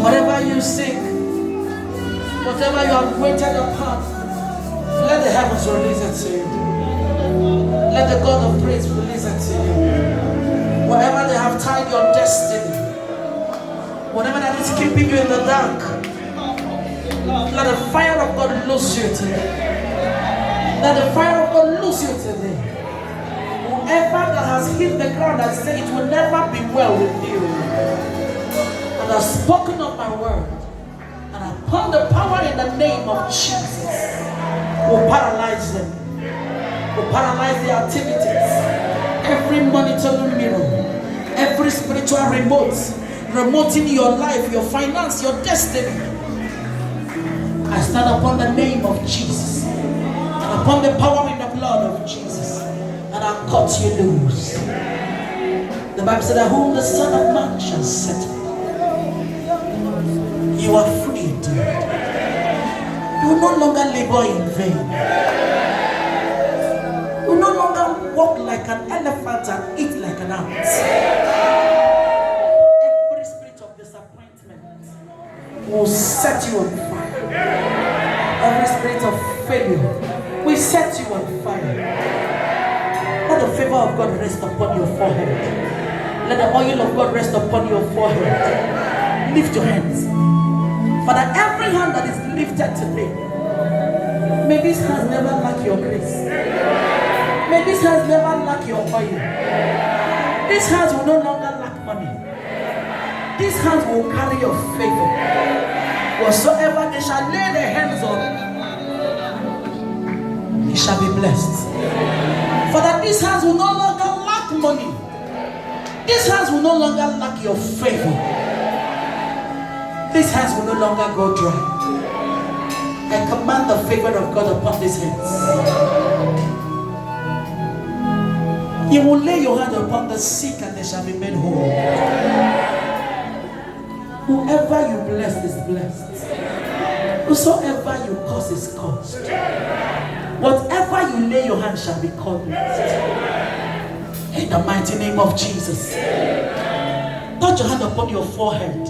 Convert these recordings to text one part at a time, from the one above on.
Whatever you seek, whatever you have waited upon, let the heavens release it to you. Let the God of praise release it to you. Whatever they have tied your destiny, whatever that is keeping you in the dark, let the fire of God loose you today. Let the fire of God loose you today. Whoever that has hit the ground and said it will never be well with you, and has spoken of my word, and upon the power in the name of Jesus, will paralyze them, will paralyze their activities. Every monitoring mirror, every spiritual remote in your life, your finance, your destiny, I stand upon the name of Jesus, and upon the power in the blood of Jesus, and I cut you loose. The Bible said that whom the Son of Man shall set free, you are free indeed. You will no longer labor in vain. You will no longer walk like an elephant and eat like an ant. Every spirit of disappointment will set you on fire. Every spirit of failure will set you on fire. Let the favor of God rest upon your forehead. Let the oil of God rest upon your forehead. Lift your hands. Father, every hand that is lifted today, may these hands never lack your grace. May these hands never lack your oil. These hands will no longer lack money. These hands will carry your favor. Whatsoever they shall lay their hands on, he shall be blessed. Father, these hands will no longer lack money. These hands will no longer lack your favor. These hands will no longer go dry. I command the favor of God upon these hands. You will lay your hand upon the sick and they shall be made whole. Whoever you bless is blessed. Whosoever you curse is cursed. Whatever you lay your hand shall be called blessed. In the mighty name of Jesus. Touch your hand upon your forehead.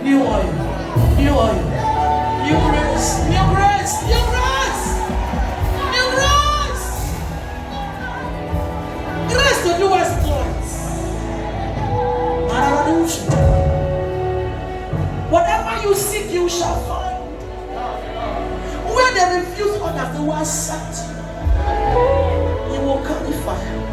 New oil. New oil. New grace. New grace. New grace. New grace. Grace to do exploits. Whatever you seek, you shall find. Where they refuse others, they will accept you. You will qualify.